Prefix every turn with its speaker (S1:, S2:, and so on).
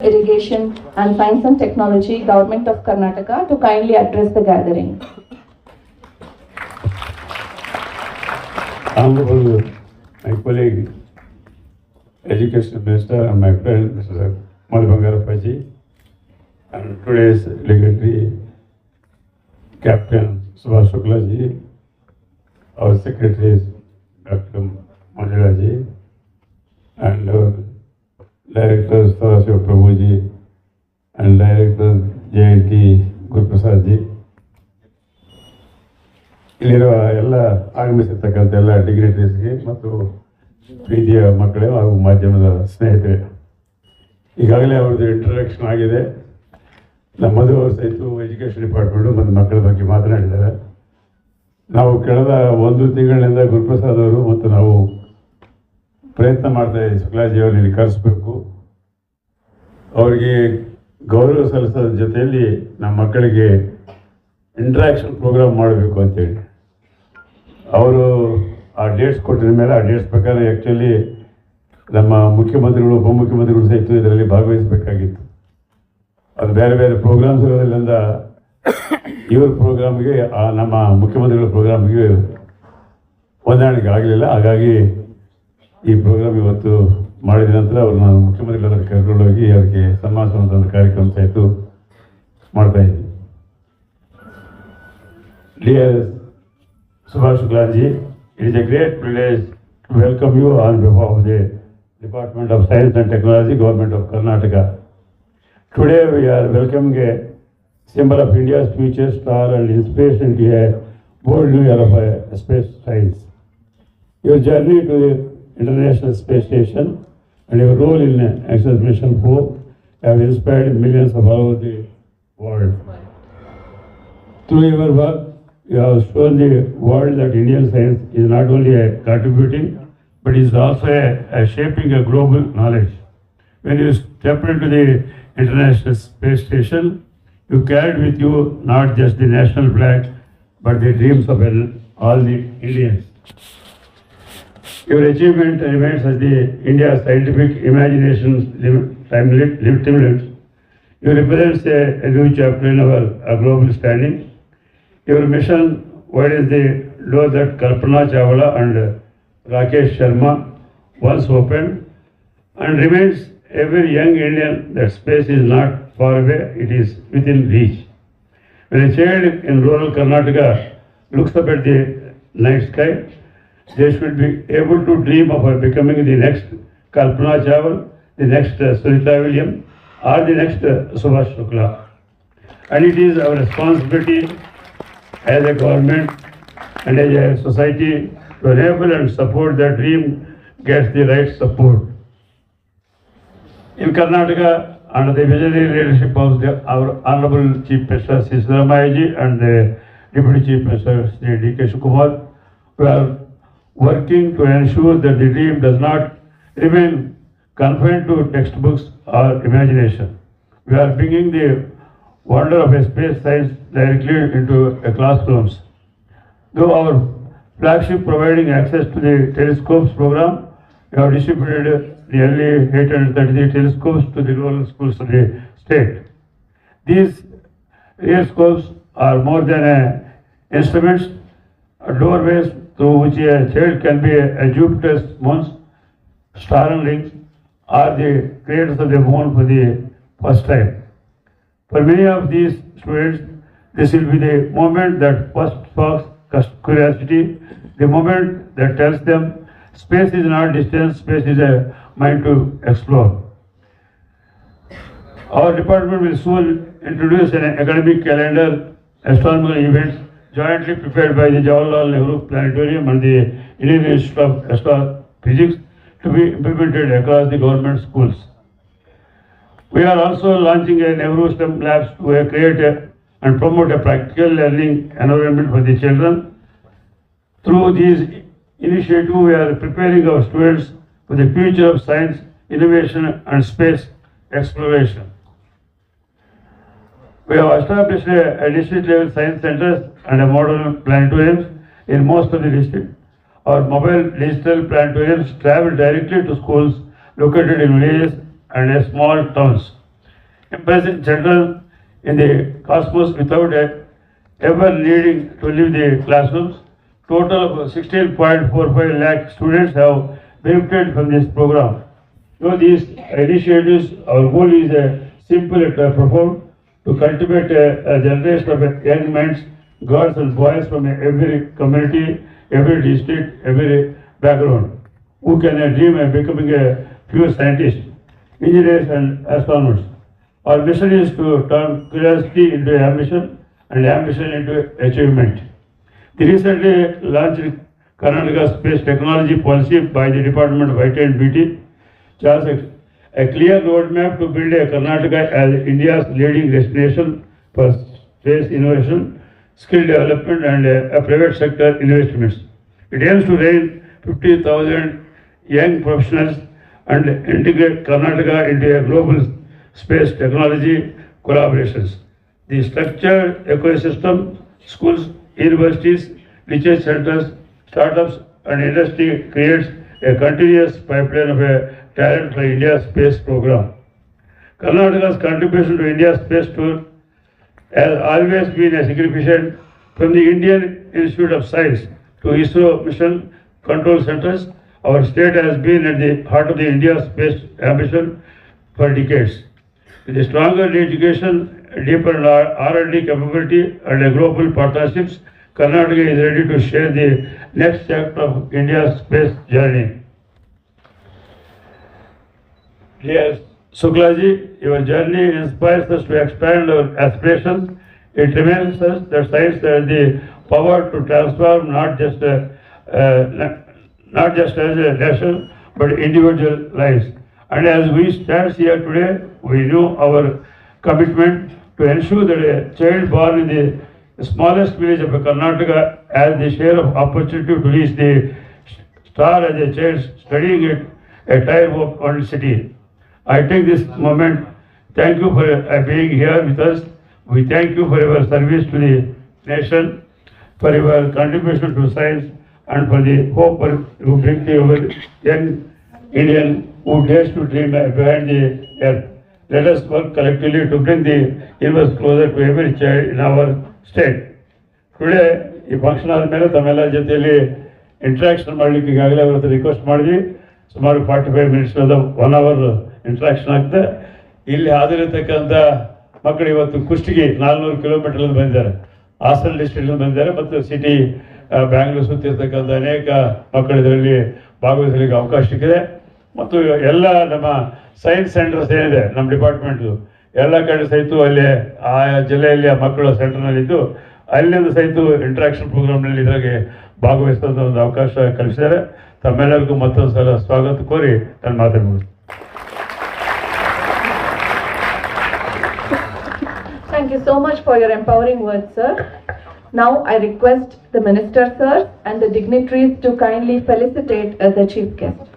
S1: Irrigation and Science and Technology, Government of Karnataka, to kindly address the gathering.
S2: Honorable, my colleague, Education Minister, and my friend, Mr. Madhubangarapaji, and today's dignitary Captain Subhash Shukla ji, our secretaries, Dr. Manjula ji, and Director Saraswati Prabhu ji, and Director JNT Guruprasad ji. ಇಲ್ಲಿರುವ ಎಲ್ಲ ಆಗಮಿಸಿರ್ತಕ್ಕಂಥ ಎಲ್ಲ ಡಿಗ್ನಿಟರೀಸ್ಗೆ ಮತ್ತು ಪ್ರೀತಿಯ ಮಕ್ಕಳೇ ಹಾಗೂ ಮಾಧ್ಯಮದ ಸ್ನೇಹಿತರೆ, ಈಗಾಗಲೇ ಅವ್ರದ್ದು ಇಂಟ್ರಡಕ್ಷನ್ ಆಗಿದೆ. ನಮ್ಮ ಮಧು ಸಹಿತ ಎಜುಕೇಷನ್ ಡಿಪಾರ್ಟ್ಮೆಂಟು ಮತ್ತು ಮಕ್ಕಳ ಬಗ್ಗೆ ಮಾತನಾಡಿದ್ದಾರೆ. ನಾವು ಕಳೆದ ಒಂದು ತಿಂಗಳಿನಿಂದ ಗುರುಪ್ರಸಾದ್ ಅವರು ಮತ್ತು ನಾವು ಪ್ರಯತ್ನ ಮಾಡ್ತಾಯಿದ್ದೀವಿ ಶುಕ್ಲಾಜಿಯವ್ರನ್ನ ಇಲ್ಲಿ ಕರೆಸಬೇಕು, ಅವರಿಗೆ ಗೌರವ ಸಲ್ಲಿಸೋದ್ರ ಜೊತೆಯಲ್ಲಿ ನಮ್ಮ ಮಕ್ಕಳಿಗೆ ಇಂಟ್ರಾಕ್ಷನ್ ಪ್ರೋಗ್ರಾಮ್ ಮಾಡಬೇಕು ಅಂತೇಳಿ ಅವರು ಆ ಡೇಟ್ಸ್ ಕೊಟ್ಟಿದ ಮೇಲೆ ಆ ಡೇಟ್ಸ್ ಪ್ರಕಾರ ಆ್ಯಕ್ಚುಲಿ ನಮ್ಮ ಮುಖ್ಯಮಂತ್ರಿಗಳು ಉಪಮುಖ್ಯಮಂತ್ರಿಗಳು ಸಹಿತ ಇದರಲ್ಲಿ ಭಾಗವಹಿಸಬೇಕಾಗಿತ್ತು. ಅದು ಬೇರೆ ಬೇರೆ ಪ್ರೋಗ್ರಾಮ್ಸ್ ಇರೋದ್ರಿಂದ ಇವ್ರ ಪ್ರೋಗ್ರಾಮ್ಗೆ ನಮ್ಮ ಮುಖ್ಯಮಂತ್ರಿಗಳ ಪ್ರೋಗ್ರಾಮ್ಗೆ ಹೊಂದಾಣಿಕೆ ಆಗಲಿಲ್ಲ. ಹಾಗಾಗಿ ಈ ಪ್ರೋಗ್ರಾಮ್ ಇವತ್ತು ಮಾಡಿದ ನಂತರ ಅವರು ನಾನು ಮುಖ್ಯಮಂತ್ರಿಗಳ ಕರ್ಕೊಂಡೋಗಿ ಅವರಿಗೆ ಸನ್ಮಾನಿಸುವಂಥ ಒಂದು ಕಾರ್ಯಕ್ರಮ ಸಹಿತ ಮಾಡ್ತಾಯಿದ್ವಿ. Dear Subhash Shukla ji, it is a great privilege to welcome you on behalf of the Department of Science and Technology, Government of Karnataka. Today we are welcoming a symbol of India's future star and inspiration to a bold new era of space science. Your journey to the International Space Station and your role in Access Mission 4 have inspired millions of all over the world. Through your work, you have shown the world that Indian science is not only contributing, but is also shaping a global knowledge. When you stepped into the International Space Station, you carried with you not just the national flag, but the dreams of all the Indians. Your achievement remains as the India's scientific imagination's limitless. You represent a new chapter in our global standing. Your mission widens the door that Kalpana Chawla and Rakesh Sharma once opened, and remains every young Indian that space is not far away, it is within reach. When a child in rural Karnataka looks up at the night sky, they should be able to dream of becoming the next Kalpana Chawla, the next Sunita Williams, or the next Subhash Shukla. And it is our responsibility as a government and as a society to enable and support that dream gets the right support. In Karnataka, under the visionary leadership of our Honorable Chief Minister C. Siddharamaiah and the Deputy Chief Minister Sri D.K. Shivakumar, we are working to ensure that the dream does not remain confined to textbooks or imagination. We are bringing the wonder of a space science directly into classrooms. Though our flagship providing access to the telescopes program, we have distributed nearly 833 telescopes to the rural schools of the state. These telescopes are more than instruments, doorways through which a child can be a Jupiter's moons, star and rings, or the creators of the moon for the first time. For many of these students, this will be the moment that first sparks curiosity, the moment that tells them space is not distance, space is a mind to explore. Our department will soon introduce an academic calendar, astronomical events jointly prepared by the Jawaharlal Nehru Planetarium and the Indian Institute of Astrophysics to be implemented across the government schools. We are also launching a Nehru STEM Labs to create and promote a practical learning environment for the children. Through these initiatives, we are preparing our students for the future of science, innovation and space exploration. We have established a district level science centers and a model planetariums in most of the district. Our mobile digital planetariums travel directly to schools located in villages and small towns. embracing children in the cosmos without ever needing to leave the classrooms. Total of 16.45 lakh students have benefited from this program. Through these initiatives, our goal is simple yet profound, to cultivate a generation of young minds, girls and boys from every community, every district, every background, who can dream of becoming a pure scientist, engineers and astronomers. Our mission is to turn curiosity into ambition and ambition into achievement. The recently launched Karnataka Space Technology Policy by the Department of IT and BT charts a clear roadmap to build a Karnataka as India's leading destination for space innovation, skill development and a private sector investments. It aims to raise 50,000 young professionals and integrate Karnataka into a global space technology collaborations. The structured ecosystem, schools, universities, research centers, startups and industry creates a continuous pipeline of a talent for India's space program. Karnataka's contribution to India's space tour has always been a significant, from the Indian Institute of Science to ISRO mission control centers. Our state has been at the heart of the India's space ambition for decades. With a stronger education, deeper R&D capability and global partnerships, Karnataka is ready to share the next chapter of India's space journey. Dear Suklaji, your journey inspires us to expand our aspirations. It reminds us that science has the power to transform not just as a nation but individual lives. And as we stand here today, we know our commitment to ensure that a child born in the smallest village of Karnataka has the share of opportunity to reach the star as a child studying at a tier one city. I take this moment, thank you for being here with us. We thank you for your service to the nation, for your contribution to science, and for the hope you bring to our young Indian who dares to dream behind the earth. Let us work collectively to bring the universe closer to every child in our state. Today, ಈ function ಆದಮೇಲೆ ತಮ್ಮೆಲ್ಲ ಜೊತೆಯಲ್ಲಿ interaction ಮಾಡಲಿಕ್ಕೆ ಈಗಾಗಲೇ ಅವ್ರ ಹತ್ರ request ಮಾಡಿದ್ವಿ. ಸುಮಾರು 45 ಮಿನಿಟ್ಸ್ 1 ಅವರ್ ಇಂಟ್ರಾಕ್ಷನ್ ಆಗ್ತದೆ. ಇಲ್ಲಿ ಹಾಜರಿರ್ತಕ್ಕಂಥ ಮಕ್ಕಳು ಇವತ್ತು ಕುಷ್ಟಗಿ 400 ಕಿಲೋಮೀಟರ್ ಬಂದಿದ್ದಾರೆ, ಹಾಸನ ಡಿಸ್ಟ್ರಿಕ್ಟ್ ಬಂದಿದ್ದಾರೆ ಮತ್ತು ಸಿಟಿ ಬ್ಯಾಂಗ್ಳೂರು ಸುತ್ತಿರ್ತಕ್ಕಂಥ ಅನೇಕ ಮಕ್ಕಳು ಇದರಲ್ಲಿ ಭಾಗವಹಿಸಲಿಕ್ಕೆ ಅವಕಾಶ ಸಿಕ್ಕಿದೆ. ಮತ್ತು ಎಲ್ಲ ನಮ್ಮ ಸೈನ್ಸ್ ಸೆಂಟರ್ಸ್ ಏನಿದೆ ನಮ್ಮ ಡಿಪಾರ್ಟ್ಮೆಂಟು ಎಲ್ಲ ಕಡೆ ಸಹಿತ ಅಲ್ಲಿ ಆ ಜಿಲ್ಲೆಯಲ್ಲಿ ಆ ಮಕ್ಕಳ ಸೆಂಟರ್ನಲ್ಲಿದ್ದು ಅಲ್ಲಿಂದ ಸಹಿತ ಇಂಟ್ರಾಕ್ಷನ್ ಪ್ರೋಗ್ರಾಮ್ನಲ್ಲಿ ಇದ್ರಾಗೆ ಭಾಗವಹಿಸುವಂಥ ಒಂದು ಅವಕಾಶ ಕಲಿಸಿದ್ದಾರೆ. ತಮ್ಮೆಲ್ಲರಿಗೂ ಮತ್ತೊಂದು ಸಲ ಸ್ವಾಗತ ಕೋರಿ ನಾನು ಮಾತಾಡ್ಬೋದು.
S1: Thank you so much for your empowering words, sir. Now I request the Minister, sir, and the dignitaries to kindly felicitate the Chief Guest.